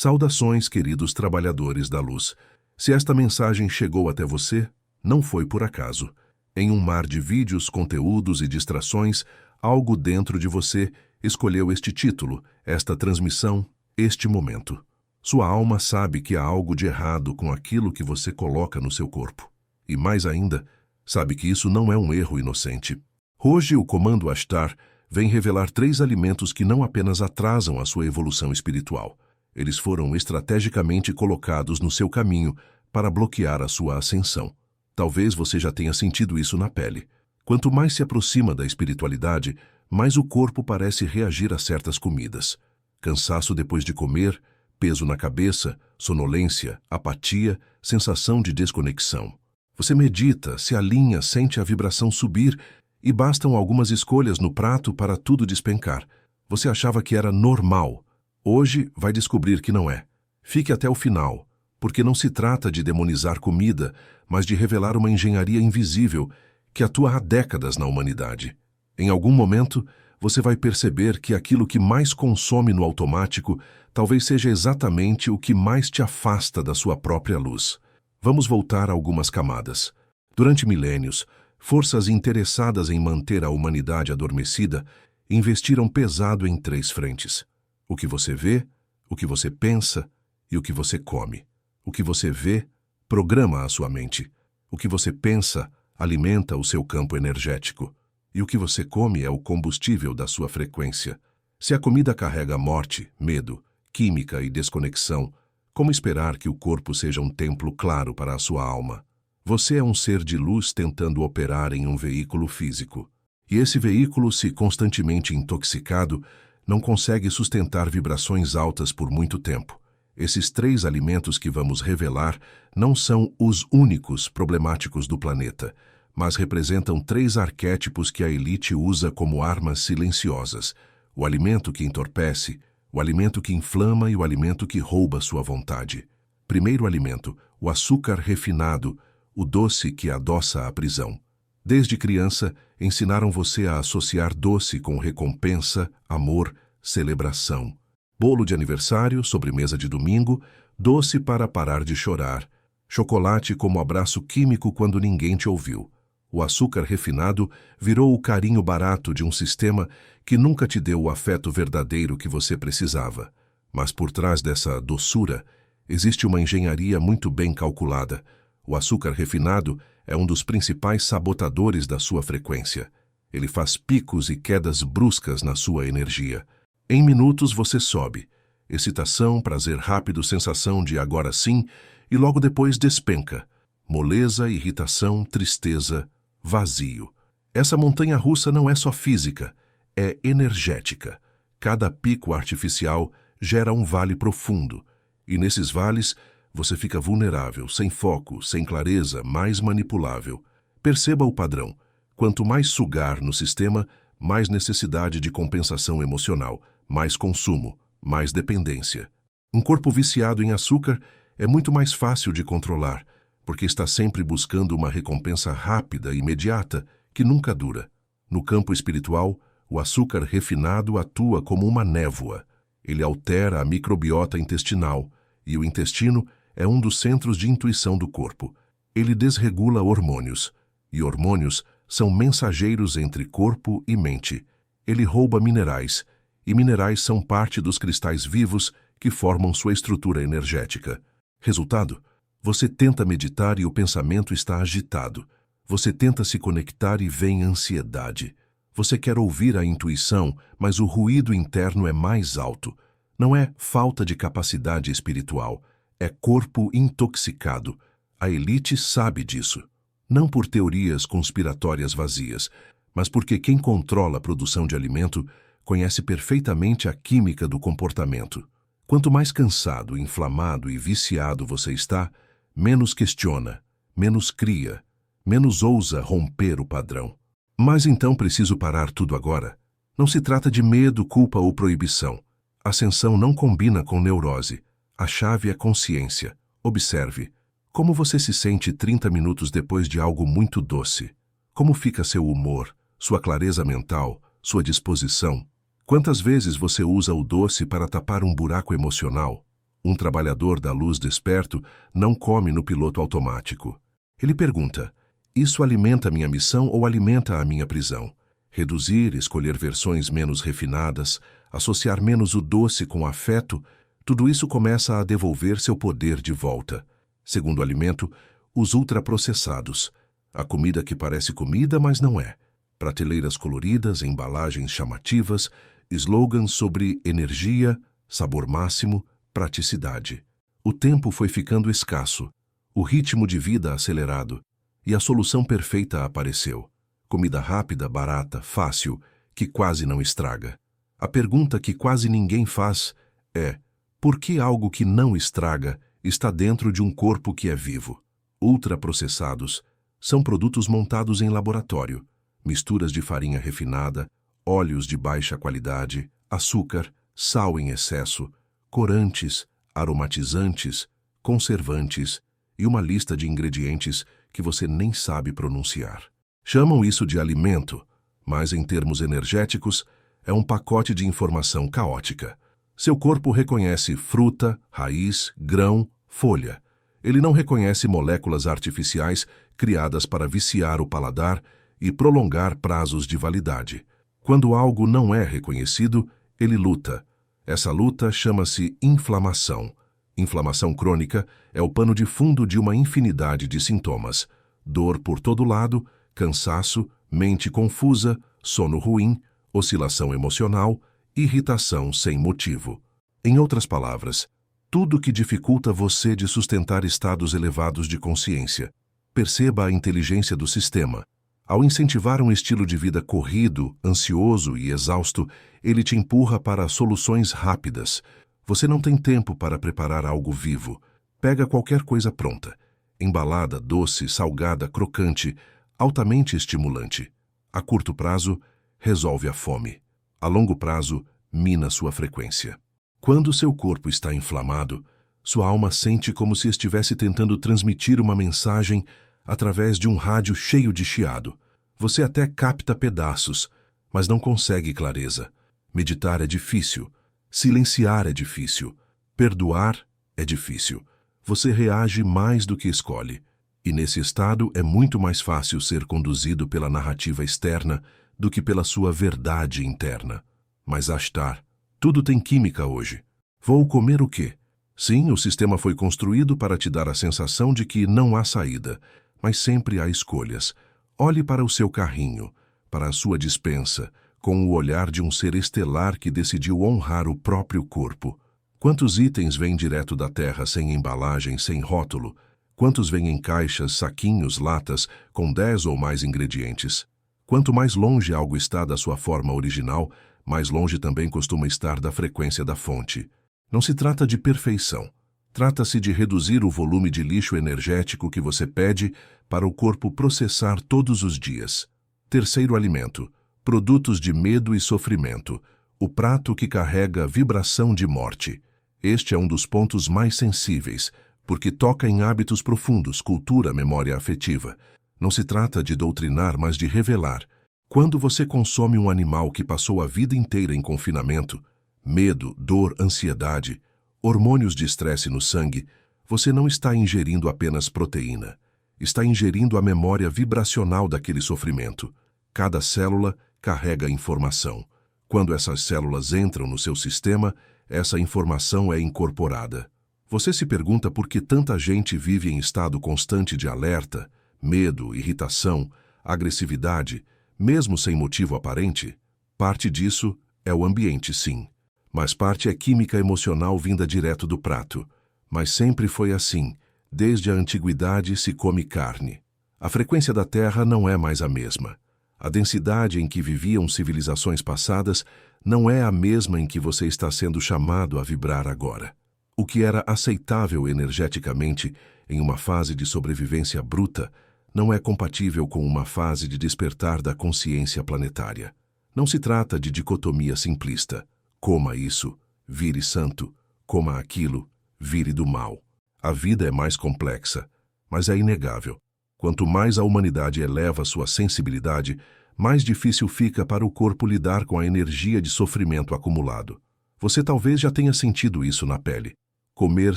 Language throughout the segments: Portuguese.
Saudações, queridos trabalhadores da luz. Se esta mensagem chegou até você, não foi por acaso. Em um mar de vídeos, conteúdos e distrações, algo dentro de você escolheu este título, esta transmissão, este momento. Sua alma sabe que há algo de errado com aquilo que você coloca no seu corpo. E mais ainda, sabe que isso não é um erro inocente. Hoje, o Comando Ashtar vem revelar 3 alimentos que não apenas atrasam a sua evolução espiritual. Eles foram estrategicamente colocados no seu caminho para bloquear a sua ascensão. Talvez você já tenha sentido isso na pele. Quanto mais se aproxima da espiritualidade, mais o corpo parece reagir a certas comidas. Cansaço depois de comer, peso na cabeça, sonolência, apatia, sensação de desconexão. Você medita, se alinha, sente a vibração subir e bastam algumas escolhas no prato para tudo despencar. Você achava que era normal. Hoje vai descobrir que não é. Fique até o final, porque não se trata de demonizar comida, mas de revelar uma engenharia invisível que atua há décadas na humanidade. Em algum momento, você vai perceber que aquilo que mais consome no automático talvez seja exatamente o que mais te afasta da sua própria luz. Vamos voltar a algumas camadas. Durante milênios, forças interessadas em manter a humanidade adormecida investiram pesado em 3 frentes. O que você vê, o que você pensa e o que você come. O que você vê programa a sua mente. O que você pensa alimenta o seu campo energético. E o que você come é o combustível da sua frequência. Se a comida carrega morte, medo, química e desconexão, como esperar que o corpo seja um templo claro para a sua alma? Você é um ser de luz tentando operar em um veículo físico. E esse veículo, se constantemente intoxicado, não consegue sustentar vibrações altas por muito tempo. Esses 3 alimentos que vamos revelar não são os únicos problemáticos do planeta, mas representam 3 arquétipos que a elite usa como armas silenciosas: o alimento que entorpece, o alimento que inflama e o alimento que rouba sua vontade. Primeiro alimento, o açúcar refinado, o doce que adoça a prisão. Desde criança, ensinaram você a associar doce com recompensa, amor, celebração. Bolo de aniversário, sobremesa de domingo, doce para parar de chorar. Chocolate como abraço químico quando ninguém te ouviu. O açúcar refinado virou o carinho barato de um sistema que nunca te deu o afeto verdadeiro que você precisava. Mas por trás dessa doçura, existe uma engenharia muito bem calculada. O açúcar refinado é um dos principais sabotadores da sua frequência. Ele faz picos e quedas bruscas na sua energia. Em minutos você sobe. Excitação, prazer rápido, sensação de agora sim, e logo depois despenca. Moleza, irritação, tristeza, vazio. Essa montanha-russa não é só física, é energética. Cada pico artificial gera um vale profundo, e nesses vales você fica vulnerável, sem foco, sem clareza, mais manipulável. Perceba o padrão. Quanto mais sugar no sistema, mais necessidade de compensação emocional, mais consumo, mais dependência. Um corpo viciado em açúcar é muito mais fácil de controlar, porque está sempre buscando uma recompensa rápida e imediata que nunca dura. No campo espiritual, o açúcar refinado atua como uma névoa. Ele altera a microbiota intestinal, e o intestino é um dos centros de intuição do corpo. Ele desregula hormônios, e hormônios são mensageiros entre corpo e mente. Ele rouba minerais, e minerais são parte dos cristais vivos que formam sua estrutura energética. Resultado? Você tenta meditar e o pensamento está agitado. Você tenta se conectar e vem ansiedade. Você quer ouvir a intuição, mas o ruído interno é mais alto. Não é falta de capacidade espiritual, é corpo intoxicado. A elite sabe disso. Não por teorias conspiratórias vazias, mas porque quem controla a produção de alimento conhece perfeitamente a química do comportamento. Quanto mais cansado, inflamado e viciado você está, menos questiona, menos cria, menos ousa romper o padrão. Mas então preciso parar tudo agora? Não se trata de medo, culpa ou proibição. Ascensão não combina com neurose. A chave é consciência. Observe. Como você se sente 30 minutos depois de algo muito doce? Como fica seu humor, sua clareza mental, sua disposição? Quantas vezes você usa o doce para tapar um buraco emocional? Um trabalhador da luz desperto não come no piloto automático. Ele pergunta: isso alimenta minha missão ou alimenta a minha prisão? Reduzir, escolher versões menos refinadas, associar menos o doce com afeto, tudo isso começa a devolver seu poder de volta. Segundo alimento, os ultraprocessados. A comida que parece comida, mas não é. Prateleiras coloridas, embalagens chamativas, slogans sobre energia, sabor máximo, praticidade. O tempo foi ficando escasso, o ritmo de vida acelerado, e a solução perfeita apareceu. Comida rápida, barata, fácil, que quase não estraga. A pergunta que quase ninguém faz é: por que algo que não estraga está dentro de um corpo que é vivo? Ultraprocessados são produtos montados em laboratório, misturas de farinha refinada, óleos de baixa qualidade, açúcar, sal em excesso, corantes, aromatizantes, conservantes e uma lista de ingredientes que você nem sabe pronunciar. Chamam isso de alimento, mas em termos energéticos, é um pacote de informação caótica. Seu corpo reconhece fruta, raiz, grão, folha. Ele não reconhece moléculas artificiais criadas para viciar o paladar e prolongar prazos de validade. Quando algo não é reconhecido, ele luta. Essa luta chama-se inflamação. Inflamação crônica é o pano de fundo de uma infinidade de sintomas: dor por todo lado, cansaço, mente confusa, sono ruim, oscilação emocional, irritação sem motivo. Em outras palavras, tudo que dificulta você de sustentar estados elevados de consciência. Perceba a inteligência do sistema. Ao incentivar um estilo de vida corrido, ansioso e exausto, ele te empurra para soluções rápidas. Você não tem tempo para preparar algo vivo. Pega qualquer coisa pronta. Embalada, doce, salgada, crocante, altamente estimulante. A curto prazo, resolve a fome. A longo prazo, mina sua frequência. Quando seu corpo está inflamado, sua alma sente como se estivesse tentando transmitir uma mensagem através de um rádio cheio de chiado. Você até capta pedaços, mas não consegue clareza. Meditar é difícil. Silenciar é difícil. Perdoar é difícil. Você reage mais do que escolhe. E nesse estado é muito mais fácil ser conduzido pela narrativa externa do que pela sua verdade interna. Mas Ashtar, tudo tem química hoje. Vou comer o quê? Sim, o sistema foi construído para te dar a sensação de que não há saída, mas sempre há escolhas. Olhe para o seu carrinho, para a sua despensa, com o olhar de um ser estelar que decidiu honrar o próprio corpo. Quantos itens vêm direto da terra sem embalagem, sem rótulo? Quantos vêm em caixas, saquinhos, latas, com 10 ou mais ingredientes? Quanto mais longe algo está da sua forma original, mais longe também costuma estar da frequência da fonte. Não se trata de perfeição. Trata-se de reduzir o volume de lixo energético que você pede para o corpo processar todos os dias. Terceiro alimento: produtos de medo e sofrimento. O prato que carrega vibração de morte. Este é um dos pontos mais sensíveis, porque toca em hábitos profundos, cultura, memória afetiva. Não se trata de doutrinar, mas de revelar. Quando você consome um animal que passou a vida inteira em confinamento, medo, dor, ansiedade, hormônios de estresse no sangue, você não está ingerindo apenas proteína. Está ingerindo a memória vibracional daquele sofrimento. Cada célula carrega informação. Quando essas células entram no seu sistema, essa informação é incorporada. Você se pergunta por que tanta gente vive em estado constante de alerta, medo, irritação, agressividade, mesmo sem motivo aparente? Parte disso é o ambiente, sim. Mas parte é química emocional vinda direto do prato. Mas sempre foi assim. Desde a antiguidade se come carne. A frequência da Terra não é mais a mesma. A densidade em que viviam civilizações passadas não é a mesma em que você está sendo chamado a vibrar agora. O que era aceitável energeticamente em uma fase de sobrevivência bruta não é compatível com uma fase de despertar da consciência planetária. Não se trata de dicotomia simplista. Coma isso, vire santo. Coma aquilo, vire do mal. A vida é mais complexa, mas é inegável. Quanto mais a humanidade eleva sua sensibilidade, mais difícil fica para o corpo lidar com a energia de sofrimento acumulado. Você talvez já tenha sentido isso na pele. comer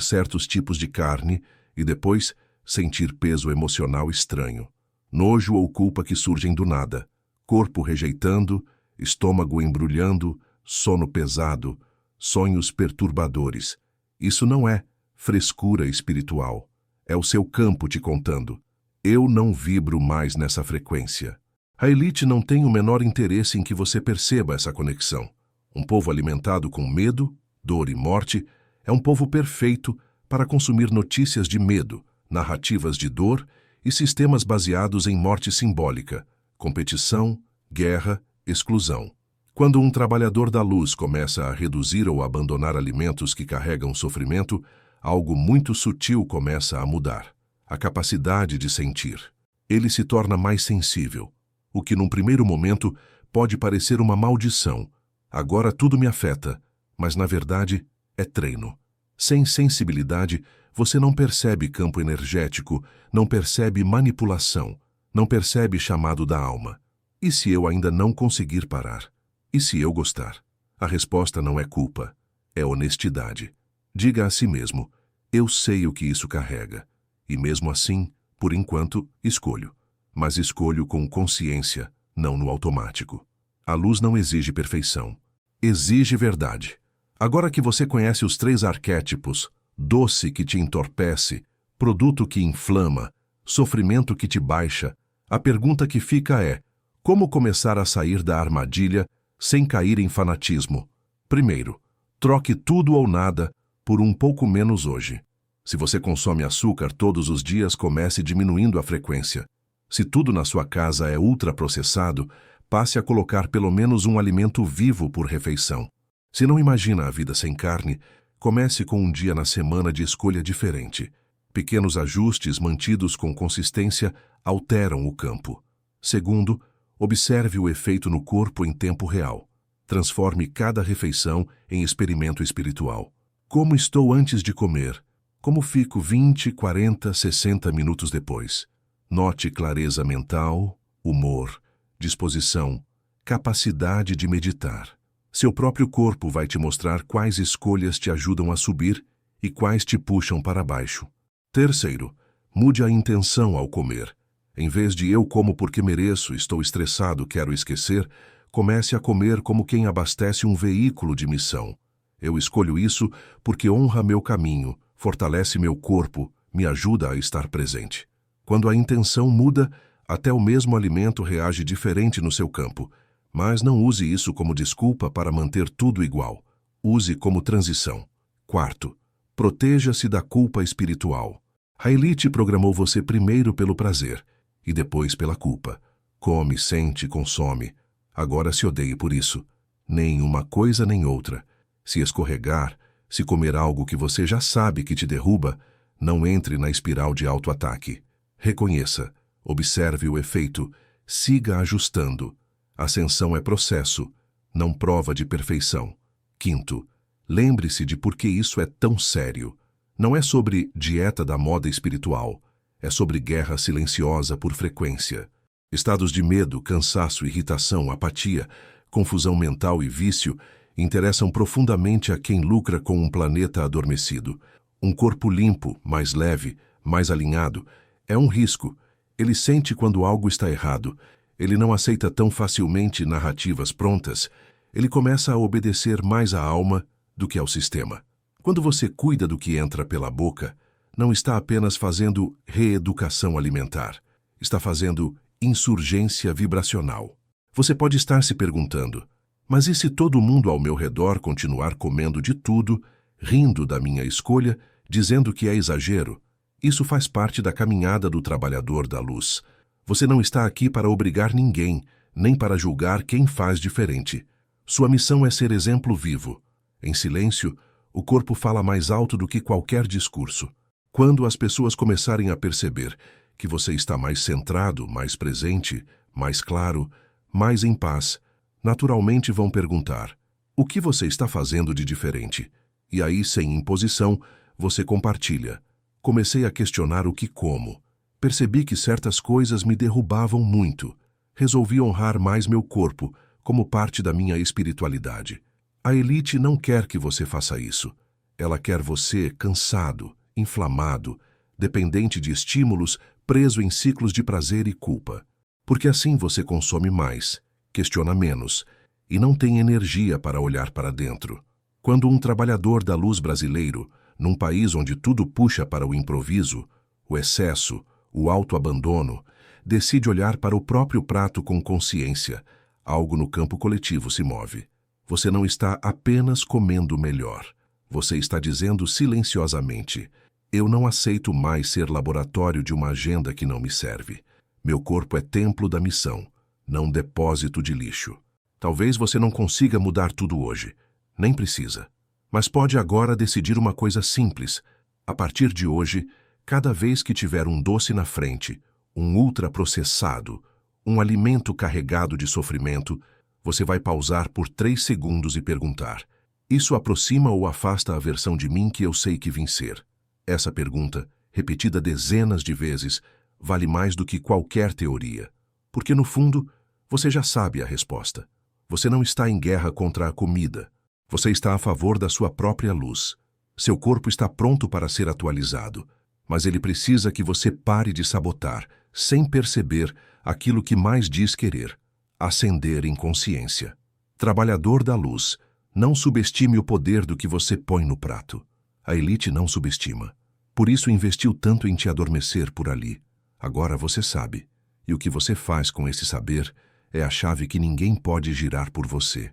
certos tipos de carne e depois sentir peso emocional estranho, nojo ou culpa que surgem do nada, corpo rejeitando, estômago embrulhando, sono pesado, sonhos perturbadores. Isso não é frescura espiritual. É o seu campo te contando. Eu não vibro mais nessa frequência. A elite não tem o menor interesse em que você perceba essa conexão. Um povo alimentado com medo, dor e morte é um povo perfeito para consumir notícias de medo, narrativas de dor e sistemas baseados em morte simbólica, competição, guerra, exclusão. Quando um trabalhador da luz começa a reduzir ou abandonar alimentos que carregam sofrimento, algo muito sutil começa a mudar. A capacidade de sentir. Ele se torna mais sensível, o que num primeiro momento pode parecer uma maldição. Agora tudo me afeta, mas na verdade é treino. Sem sensibilidade, você não percebe campo energético, não percebe manipulação, não percebe chamado da alma. E se eu ainda não conseguir parar? E se eu gostar? A resposta não é culpa, é honestidade. Diga a si mesmo, eu sei o que isso carrega. E mesmo assim, por enquanto, escolho. Mas escolho com consciência, não no automático. A luz não exige perfeição. Exige verdade. Agora que você conhece os 3 arquétipos, doce que te entorpece, produto que inflama, sofrimento que te baixa, a pergunta que fica é, como começar a sair da armadilha sem cair em fanatismo? Primeiro, troque tudo ou nada por um pouco menos hoje. Se você consome açúcar todos os dias, comece diminuindo a frequência. Se tudo na sua casa é ultraprocessado, passe a colocar pelo menos um alimento vivo por refeição. Se não imagina a vida sem carne, comece com um dia na semana de escolha diferente. Pequenos ajustes mantidos com consistência alteram o campo. Segundo, observe o efeito no corpo em tempo real. Transforme cada refeição em experimento espiritual. Como estou antes de comer? Como fico 20, 40, 60 minutos depois? Note clareza mental, humor, disposição, capacidade de meditar. Seu próprio corpo vai te mostrar quais escolhas te ajudam a subir e quais te puxam para baixo. Terceiro, mude a intenção ao comer. Em vez de eu como porque mereço, estou estressado, quero esquecer, comece a comer como quem abastece um veículo de missão. Eu escolho isso porque honra meu caminho, fortalece meu corpo, me ajuda a estar presente. Quando a intenção muda, até o mesmo alimento reage diferente no seu campo. Mas não use isso como desculpa para manter tudo igual. Use como transição. Quarto, proteja-se da culpa espiritual. A elite programou você primeiro pelo prazer e depois pela culpa. Come, sente, consome. Agora se odeie por isso. Nem uma coisa nem outra. Se escorregar, se comer algo que você já sabe que te derruba, não entre na espiral de autoataque. Reconheça, observe o efeito, siga ajustando. Ascensão é processo, não prova de perfeição. Quinto, lembre-se de por que isso é tão sério. Não é sobre dieta da moda espiritual, é sobre guerra silenciosa por frequência. Estados de medo, cansaço, irritação, apatia, confusão mental e vício interessam profundamente a quem lucra com um planeta adormecido. Um corpo limpo, mais leve, mais alinhado, é um risco. Ele sente quando algo está errado. Ele não aceita tão facilmente narrativas prontas. Ele começa a obedecer mais à alma do que ao sistema. Quando você cuida do que entra pela boca, não está apenas fazendo reeducação alimentar. Está fazendo insurgência vibracional. Você pode estar se perguntando, mas e se todo mundo ao meu redor continuar comendo de tudo, rindo da minha escolha, dizendo que é exagero? Isso faz parte da caminhada do trabalhador da luz. Você não está aqui para obrigar ninguém, nem para julgar quem faz diferente. Sua missão é ser exemplo vivo. Em silêncio, o corpo fala mais alto do que qualquer discurso. Quando as pessoas começarem a perceber que você está mais centrado, mais presente, mais claro, mais em paz, naturalmente vão perguntar: o que você está fazendo de diferente? E aí, sem imposição, você compartilha. Comecei a questionar o que como. Percebi que certas coisas me derrubavam muito. Resolvi honrar mais meu corpo, como parte da minha espiritualidade. A elite não quer que você faça isso. Ela quer você cansado, inflamado, dependente de estímulos, preso em ciclos de prazer e culpa. Porque assim você consome mais, questiona menos e não tem energia para olhar para dentro. Quando um trabalhador da luz brasileiro, num país onde tudo puxa para o improviso, o excesso, o autoabandono, decide olhar para o próprio prato com consciência, algo no campo coletivo se move. Você não está apenas comendo melhor. Você está dizendo silenciosamente: eu não aceito mais ser laboratório de uma agenda que não me serve. Meu corpo é templo da missão, não depósito de lixo. Talvez você não consiga mudar tudo hoje. Nem precisa. Mas pode agora decidir uma coisa simples. A partir de hoje, cada vez que tiver um doce na frente, um ultraprocessado, um alimento carregado de sofrimento, você vai pausar por 3 segundos e perguntar: isso aproxima ou afasta a versão de mim que eu sei que vim ser? Essa pergunta, repetida dezenas de vezes, vale mais do que qualquer teoria. Porque, no fundo, você já sabe a resposta. Você não está em guerra contra a comida. Você está a favor da sua própria luz. Seu corpo está pronto para ser atualizado, mas ele precisa que você pare de sabotar, sem perceber, aquilo que mais diz querer: ascender em consciência. Trabalhador da luz, não subestime o poder do que você põe no prato. A elite não subestima. Por isso investiu tanto em te adormecer por ali. Agora você sabe. E o que você faz com esse saber é a chave que ninguém pode girar por você.